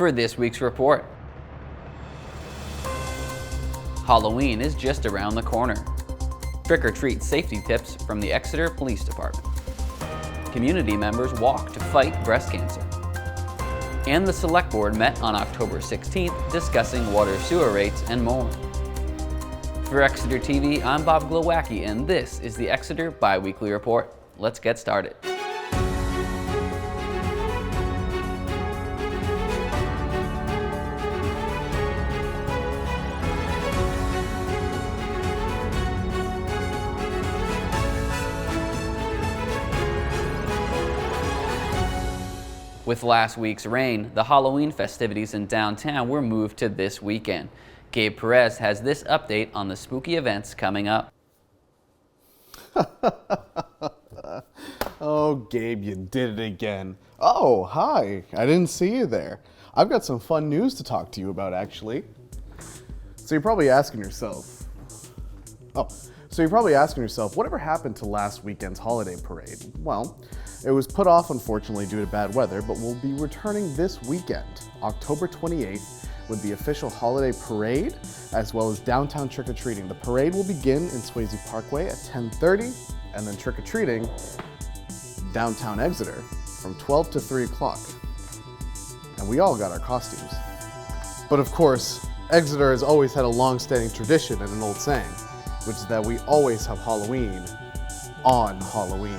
for this week's report. Halloween is just around the corner. Trick-or-treat safety tips from the Exeter Police Department. Community members walk to fight breast cancer. And the Select Board met on October 16th discussing water sewer rates and more. For Exeter TV, I'm Bob Glowacki, and this is the Exeter Biweekly Report. Let's get started. With last week's rain, the Halloween festivities in downtown were moved to this weekend. Gabe Perez has this update on the spooky events coming up. Oh, Gabe, you did it again. Oh, hi. I didn't see you there. I've got some fun news to talk to you about, actually. So you're probably asking yourself, whatever happened to last weekend's holiday parade? Well, it was put off, unfortunately, due to bad weather, but we'll be returning this weekend, October 28th, with the official holiday parade, as well as downtown trick-or-treating. The parade will begin in Swayze Parkway at 10:30, and then trick-or-treating downtown Exeter from 12 to 3 o'clock. And we all got our costumes. But of course, Exeter has always had a long-standing tradition and an old saying, which is that we always have Halloween on Halloween.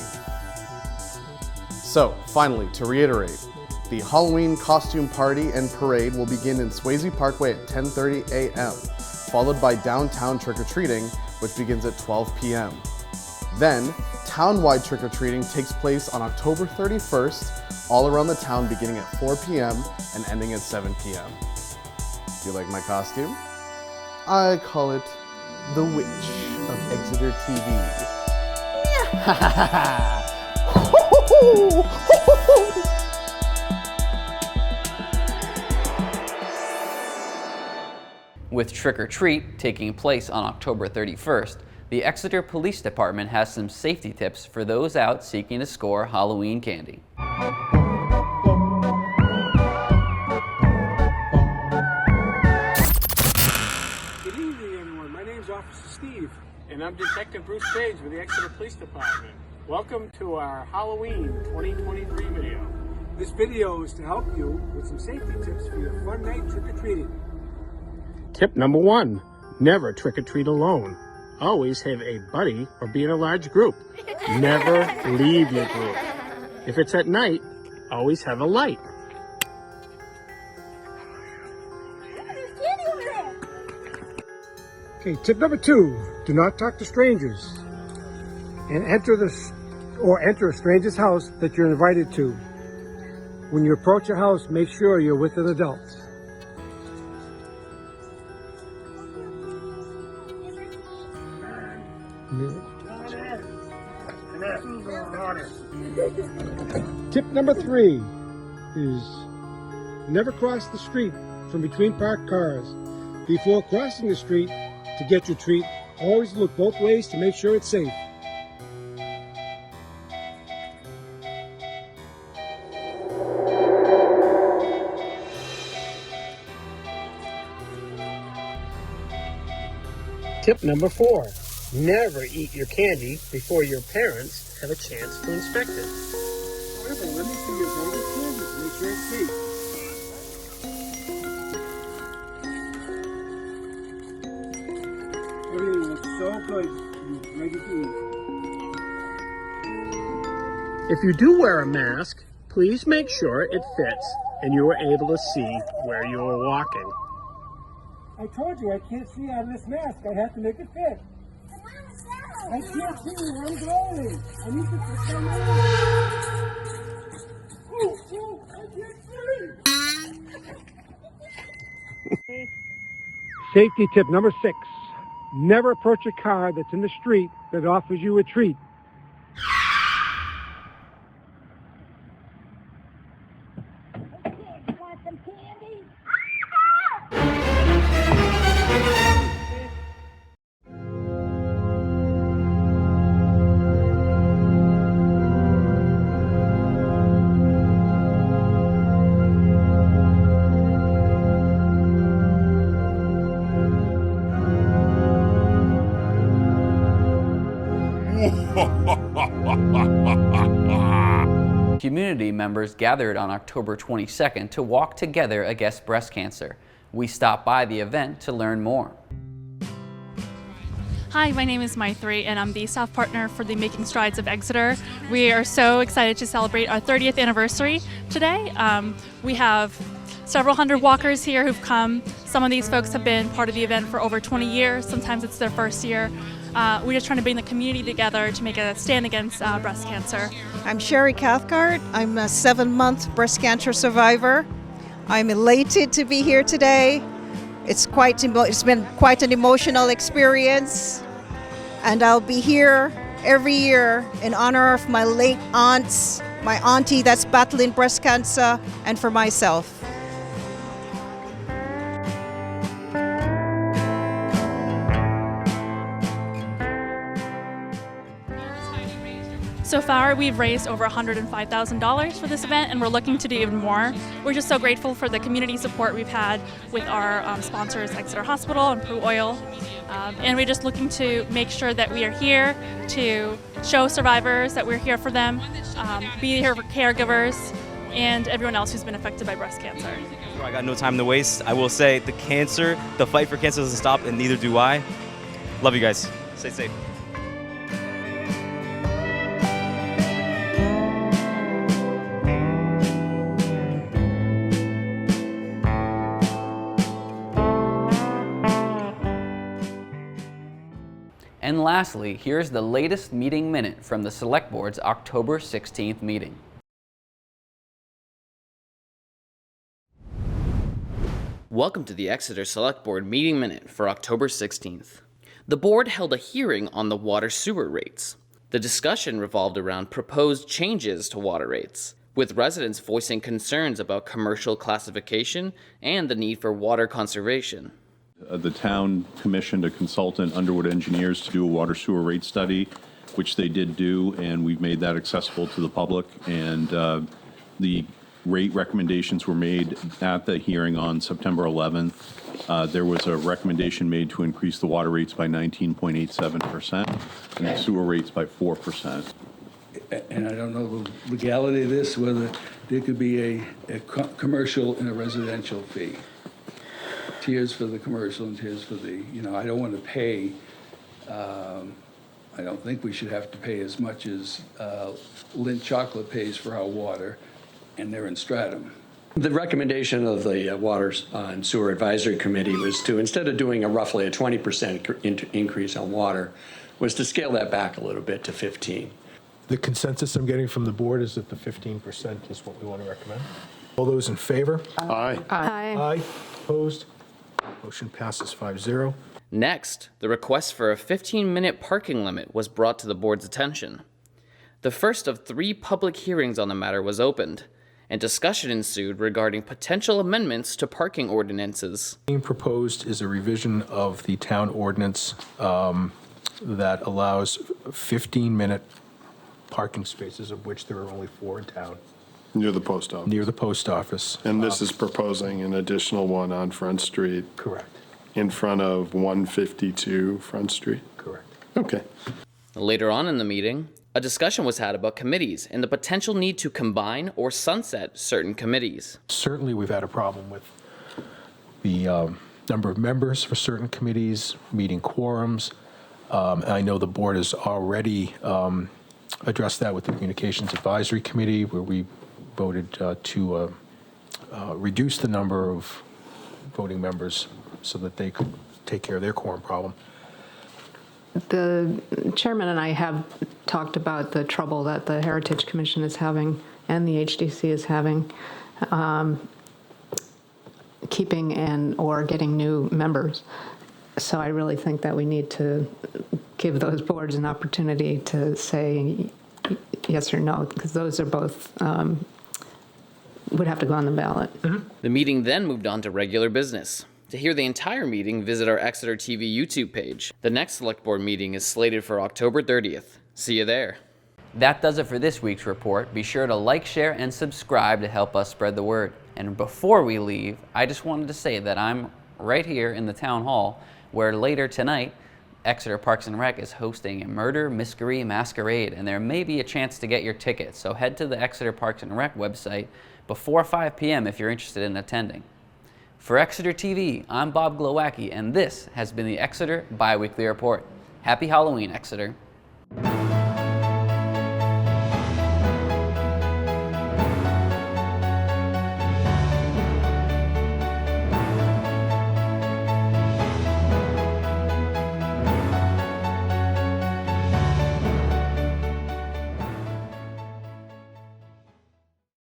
So, finally, to reiterate, the Halloween costume party and parade will begin in Swayze Parkway at 10:30 a.m., followed by downtown trick-or-treating, which begins at 12 p.m. Then, town-wide trick-or-treating takes place on October 31st, all around the town beginning at 4 p.m. and ending at 7 p.m. Do you like my costume? I call it the Witch of Exeter TV. With Trick or Treat taking place on October 31st, the Exeter Police Department has some safety tips for those out seeking to score Halloween candy. Good evening, everyone. My name is Officer Steve, and I'm Detective Bruce Page with the Exeter Police Department. Welcome to our Halloween 2023 video. This video is to help you with some safety tips for your fun night trick-or-treating. Tip number 1, never trick-or-treat alone. Always have a buddy or be in a large group. Never leave your group. If it's at night, always have a light. Okay, tip number 2, do not talk to strangers and enter a stranger's house that you're invited to. When you approach a house, make sure you're with an adult. Tip number 3 is never cross the street from between parked cars. Before crossing the street to get your treat, always look both ways to make sure it's safe. Tip number 4, never eat your candy before your parents have a chance to inspect it. However, let me see your favorite candy to make sure it's safe. Everything looks so good, you're ready to eat. If you do wear a mask, please make sure it fits and you are able to see where you are walking. I told you I can't see out of this mask. I have to make it fit. I can't see where I'm going. I need to put some on. Oh, I can't see. Safety tip number 6. Never approach a car that's in the street that offers you a treat. Want some candy? Community members gathered on October 22nd to walk together against breast cancer. We stopped by the event to learn more. Hi, my name is Maithri, and I'm the staff partner for the Making Strides of Exeter. We are so excited to celebrate our 30th anniversary today. We have several hundred walkers here who've come. Some of these folks have been part of the event for over 20 years. Sometimes it's their first year. We're just trying to bring the community together to make a stand against breast cancer. I'm Sherry Cathcart. I'm a 7-month breast cancer survivor. I'm elated to be here today. It's been quite an emotional experience, and I'll be here every year in honor of my late aunts, my auntie that's battling breast cancer, and for myself. So far, we've raised over $105,000 for this event, and we're looking to do even more. We're just so grateful for the community support we've had with our sponsors, Exeter Hospital and Pru Oil. And we're just looking to make sure that we are here to show survivors that we're here for them, be here for caregivers, and everyone else who's been affected by breast cancer. I got no time to waste. I will say the fight for cancer doesn't stop, and neither do I. Love you guys. Stay safe. And lastly, here's the latest meeting minute from the Select Board's October 16th meeting. Welcome to the Exeter Select Board meeting minute for October 16th. The board held a hearing on the water sewer rates. The discussion revolved around proposed changes to water rates, with residents voicing concerns about commercial classification and the need for water conservation. The town commissioned a consultant, Underwood Engineers, to do a water sewer rate study, which they did do, and we've made that accessible to the public. And the rate recommendations were made at the hearing on September 11th. There was a recommendation made to increase the water rates by 19.87% and the sewer rates by 4%. And I don't know the legality of this, whether there could be a commercial and a residential fee. Tiers for the commercial and tiers for the, I don't want to pay, I don't think we should have to pay as much as Lindt Chocolate pays for our water, and they're in Stratum. The recommendation of the Water and Sewer Advisory Committee was to, instead of doing roughly a 20% increase on water, was to scale that back a little bit to 15. The consensus I'm getting from the board is that the 15% is what we want to recommend. All those in favor? Aye. Aye. Opposed? Motion passes 5-0. Next, the request for a 15-minute parking limit was brought to the board's attention. The first of 3 public hearings on the matter was opened, and discussion ensued regarding potential amendments to parking ordinances. Being proposed is a revision of the town ordinance that allows 15-minute parking spaces, of which there are only 4 in town. Near the post office. Near the post office. And this is proposing an additional one on Front Street. Correct. In front of 152 Front Street. Correct. Okay. Later on in the meeting, a discussion was had about committees and the potential need to combine or sunset certain committees. Certainly, we've had a problem with the number of members for certain committees, meeting quorums. I know the board has already addressed that with the Communications Advisory Committee, where we voted to reduce the number of voting members so that they could take care of their quorum problem. The chairman and I have talked about the trouble that the Heritage Commission is having and the HDC is having keeping or getting new members. So I really think that we need to give those boards an opportunity to say yes or no, because those are both would have to go on the ballot. Mm-hmm. The meeting then moved on to regular business. To hear the entire meeting, visit our Exeter TV YouTube page. The next Select Board meeting is slated for October 30th. See you there. That does it for this week's report. Be sure to like, share, and subscribe to help us spread the word. And before we leave, I just wanted to say that I'm right here in the town hall, where later tonight, Exeter Parks and Rec is hosting a Murder Mystery Masquerade, and there may be a chance to get your tickets, so head to the Exeter Parks and Rec website before 5 p.m. if you're interested in attending. For Exeter TV, I'm Bob Glowacki, and this has been the Exeter Biweekly Report. Happy Halloween, Exeter.